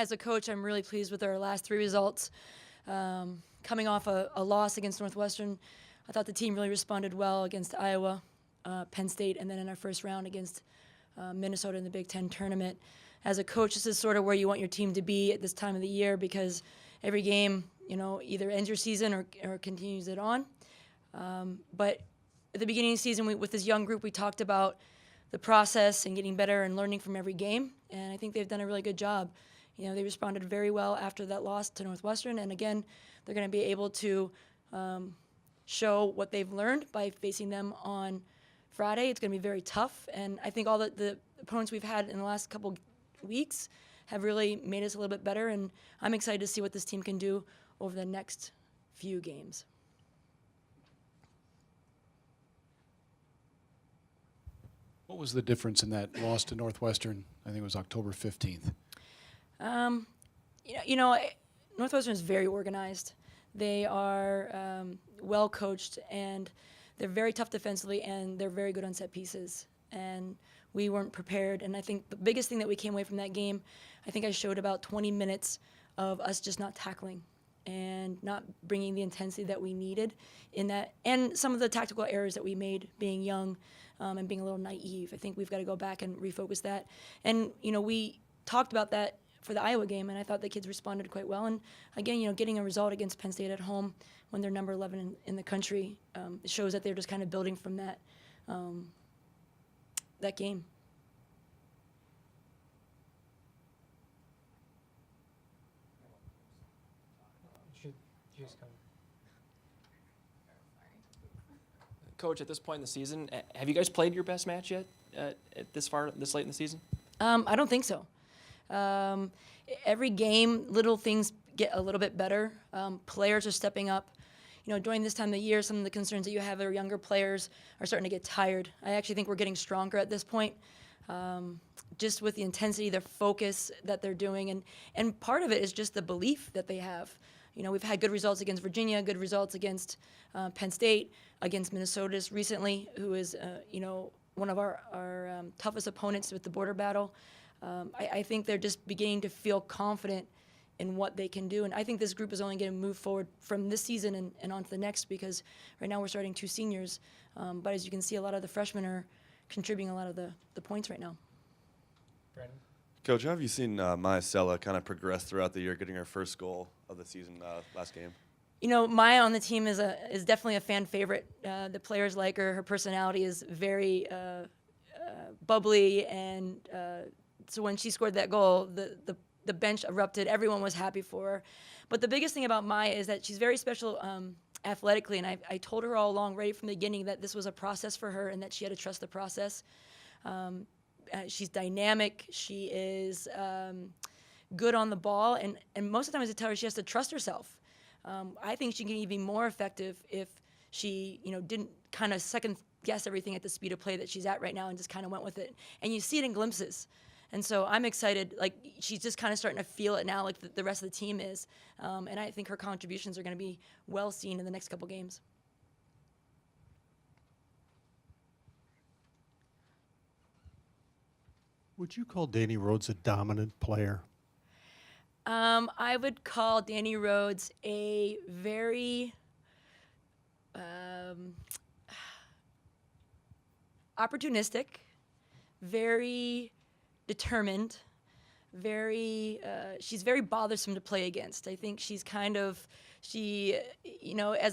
as a coach, I'm really pleased with our last 3 results. Coming off a loss against Northwestern, I thought the team really responded well against Iowa, Penn State, and then in our first round against Minnesota in the Big Ten tournament. As a coach, this is sort of where you want your team to be at this time of the year because every game, either ends your season or continues it on. But at the beginning of the season, with this young group, we talked about the process and getting better and learning from every game, and I think they've done a really good job. They responded very well after that loss to Northwestern, and again, they're going to be able to show what they've learned by facing them on Friday. It's going to be very tough, and I think all the opponents we've had in the last couple weeks have really made us a little bit better, and I'm excited to see what this team can do over the next few games. What was the difference in that loss to Northwestern? I think it was October 15th. Northwestern is very organized. They are well coached, and they're very tough defensively, and they're very good on set pieces. And we weren't prepared. And I think the biggest thing that we came away from that game, I think I showed about 20 minutes of us just not tackling and not bringing the intensity that we needed in that, and some of the tactical errors that we made being young and being a little naive. I think we've got to go back and refocus that. And, we talked about that for the Iowa game, and I thought the kids responded quite well. And again, getting a result against Penn State at home when they're number 11 in the country shows that they're just kind of building from that game. Coach, at this point in the season, have you guys played your best match yet? This late in the season? I don't think so. Every game, little things get a little bit better. Players are stepping up. During this time of the year, some of the concerns that you have are younger players are starting to get tired. I actually think we're getting stronger at this point, just with the intensity, their focus that they're doing. And part of it is just the belief that they have. We've had good results against Virginia, good results against Penn State, against Minnesota recently, who is, one of our toughest opponents with the border battle. I think they're just beginning to feel confident in what they can do. And I think this group is only going to move forward from this season and on to the next, because right now we're starting 2 seniors. But as you can see, a lot of the freshmen are contributing a lot of the points right now. Brandon? Coach, how have you seen Maya Sella kind of progress throughout the year, getting her first goal of the season last game? Maya on the team is definitely a fan favorite. The players like her. Her personality is very bubbly, and so when she scored that goal, the bench erupted. Everyone was happy for her. But the biggest thing about Maya is that she's very special athletically, and I told her all along, right from the beginning, that this was a process for her and that she had to trust the process. She's dynamic. She is good on the ball, and most of the time, as I tell her, she has to trust herself. I think she can even be more effective if she, didn't kind of second guess everything at the speed of play that she's at right now and just kind of went with it. And you see it in glimpses. And so I'm excited. Like, she's just kind of starting to feel it now, like the rest of the team is. And I think her contributions are going to be well seen in the next couple games. Would you call Danny Rhodes a dominant player? I would call Danny Rhodes a very opportunistic, very determined, she's very bothersome to play against. I think she's as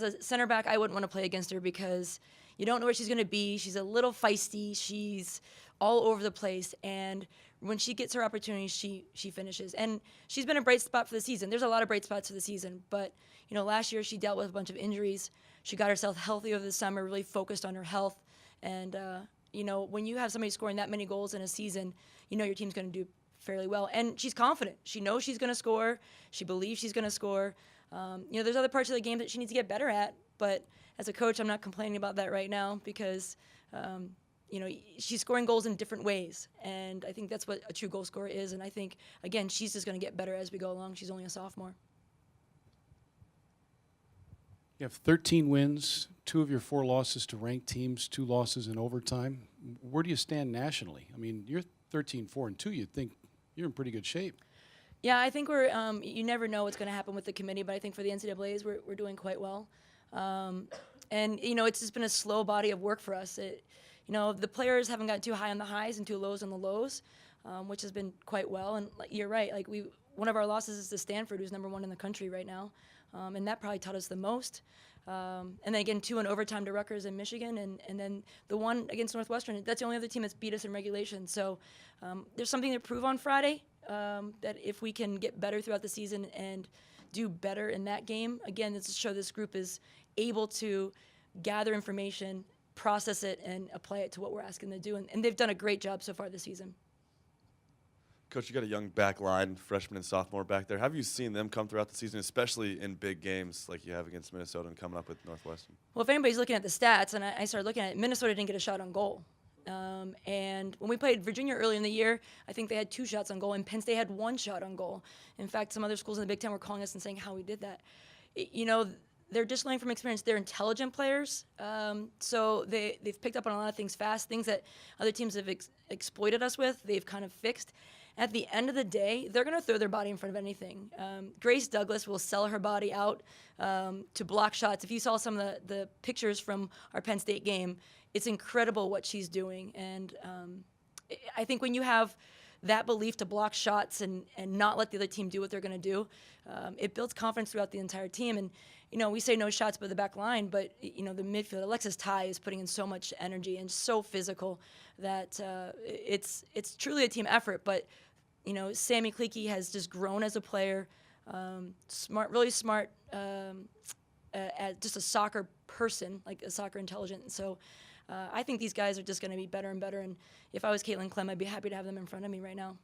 a center back, I wouldn't want to play against her because you don't know where she's going to be. She's a little feisty. She's all over the place, and when she gets her opportunities, she finishes. And she's been a bright spot for the season. There's a lot of bright spots for the season, but last year she dealt with a bunch of injuries. She got herself healthy over the summer, really focused on her health, and when you have somebody scoring that many goals in a season, your team's going to do fairly well. And she's confident. She knows she's going to score. She believes she's going to score. There's other parts of the game that she needs to get better at, but as a coach, I'm not complaining about that right now because she's scoring goals in different ways, and I think that's what a true goal scorer is. And I think, again, she's just going to get better as we go along. She's only a sophomore. You have 13 wins, 2 of your 4 losses to ranked teams, 2 losses in overtime. Where do you stand nationally? I mean, you're 13-4-2. You'd think you're in pretty good shape. Yeah, I think we're. You never know what's going to happen with the committee, but I think for the NCAA's, we're doing quite well. And it's just been a slow body of work for us. The players haven't gotten too high on the highs and too lows on the lows, which has been quite well. And you're right. One of our losses is to Stanford, who's #1 in the country right now, and that probably taught us the most. And then again, 2 in overtime to Rutgers and Michigan, and then the one against Northwestern. That's the only other team that's beat us in regulation. So there's something to prove on Friday. That if we can get better throughout the season and do better in that game, again, it's to show this group is able to gather information, process it, and apply it to what we're asking them to do. And they've done a great job so far this season. Coach, you got a young back line, freshman and sophomore back there. Have you seen them come throughout the season, especially in big games like you have against Minnesota and coming up with Northwestern? Well, if anybody's looking at the stats, and I started looking at it, Minnesota didn't get a shot on goal. And when we played Virginia early in the year, I think they had 2 shots on goal, and Penn State had 1 shot on goal. In fact, some other schools in the Big Ten were calling us and saying how we did that. They're just learning from experience. They're intelligent players, so they've picked up on a lot of things fast, things that other teams have exploited us with. They've kind of fixed. At the end of the day, they're going to throw their body in front of anything. Grace Douglas will sell her body out to block shots. If you saw some of the pictures from our Penn State game, it's incredible what she's doing. And I think when you have that belief to block shots and not let the other team do what they're going to do, it builds confidence throughout the entire team. And, we say no shots by the back line, but, the midfield, Alexis Ty is putting in so much energy and so physical that it's truly a team effort. But, Sammy Kleeke has just grown as a player, really smart, as just a soccer person, like a soccer intelligent. And so I think these guys are just going to be better and better. And if I was Caitlin Clem, I'd be happy to have them in front of me right now.